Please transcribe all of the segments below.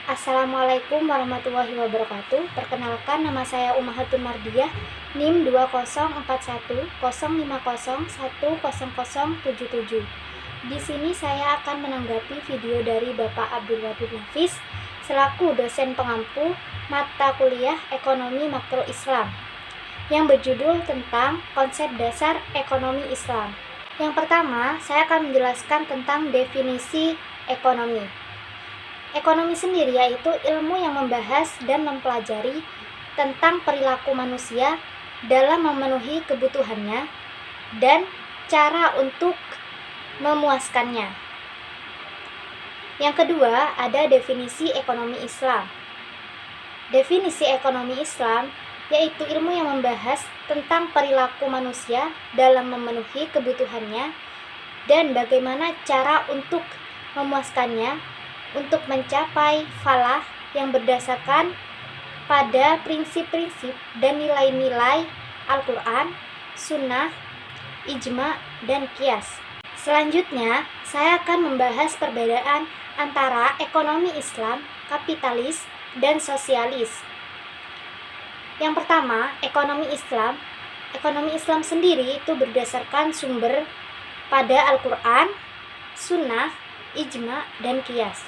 Assalamualaikum warahmatullahi wabarakatuh. Perkenalkan, nama saya Ummahatun Mardiah, NIM 20410501077. Di sini saya akan menanggapi video dari Bapak Abdul Wadud Nafis selaku dosen pengampu mata kuliah Ekonomi Makro Islam yang berjudul tentang konsep dasar ekonomi Islam. Yang pertama, saya akan menjelaskan tentang definisi ekonomi. Ekonomi sendiri yaitu ilmu yang membahas dan mempelajari tentang perilaku manusia dalam memenuhi kebutuhannya dan cara untuk memuaskannya. Yang kedua, ada definisi ekonomi Islam. Definisi ekonomi Islam yaitu ilmu yang membahas tentang perilaku manusia dalam memenuhi kebutuhannya dan bagaimana cara untuk memuaskannya untuk mencapai falah yang berdasarkan pada prinsip-prinsip dan nilai-nilai Al-Quran, Sunnah, Ijma, dan Qiyas. Selanjutnya, saya akan membahas perbedaan antara ekonomi Islam, kapitalis, dan sosialis. Yang pertama, ekonomi Islam. Ekonomi Islam sendiri itu berdasarkan sumber pada Al-Quran, Sunnah, Ijma, dan Qiyas.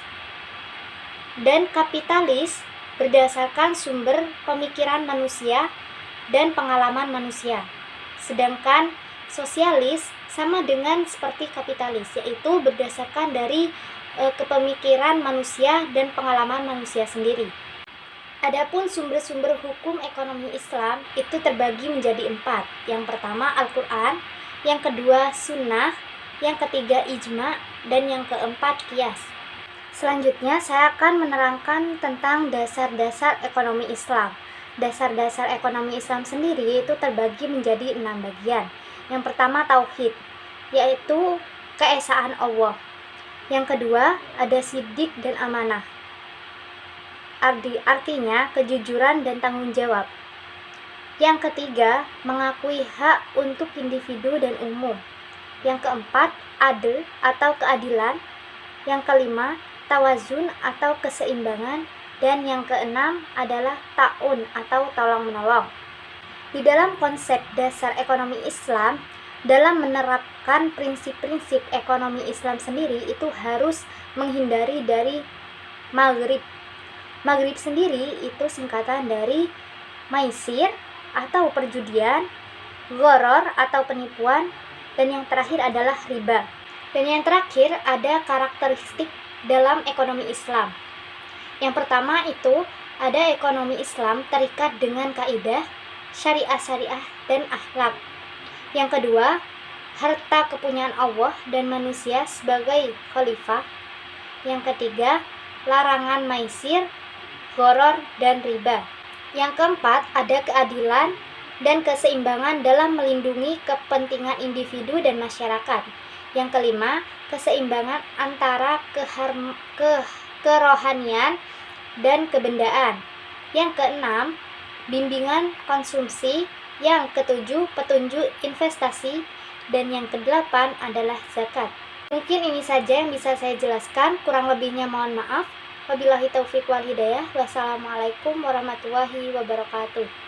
Dan kapitalis berdasarkan sumber pemikiran manusia dan pengalaman manusia. Sedangkan sosialis sama dengan seperti kapitalis, yaitu berdasarkan dari kepemikiran manusia dan pengalaman manusia sendiri. Adapun sumber-sumber hukum ekonomi Islam itu terbagi menjadi 4. Yang pertama Al-Quran, yang kedua Sunnah, yang ketiga Ijma, dan yang keempat Qiyas. Selanjutnya saya akan menerangkan tentang dasar-dasar ekonomi Islam. Dasar-dasar ekonomi Islam sendiri itu terbagi menjadi 6 bagian. Yang pertama tauhid, yaitu keesaan Allah. Yang kedua ada sidik dan amanah. Artinya kejujuran dan tanggung jawab. Yang ketiga mengakui hak untuk individu dan umum. Yang keempat adil atau keadilan. Yang kelima tawazun atau keseimbangan, dan yang keenam adalah ta'un atau tolong-menolong. Di dalam konsep dasar ekonomi Islam, dalam menerapkan prinsip-prinsip ekonomi Islam sendiri itu harus menghindari dari maghrib. Maghrib sendiri itu singkatan dari maisir atau perjudian, gharar atau penipuan, dan yang terakhir adalah riba. Dan yang terakhir ada karakteristik dalam ekonomi Islam. Yang pertama itu ada ekonomi Islam terikat dengan kaidah syariah, dan akhlak. Yang kedua, harta kepunyaan Allah dan manusia sebagai khalifah. Yang ketiga, larangan maisir, gharar, dan riba. Yang keempat, ada keadilan dan keseimbangan dalam melindungi kepentingan individu dan masyarakat. Yang kelima, keseimbangan antara kerohanian dan kebendaan. Yang keenam, bimbingan konsumsi. Yang ketujuh, petunjuk investasi. Dan yang kedelapan adalah zakat. Mungkin ini saja yang bisa saya jelaskan, kurang lebihnya mohon maaf. Wabillahi taufiq wal hidayah. Wassalamualaikum warahmatullahi wabarakatuh.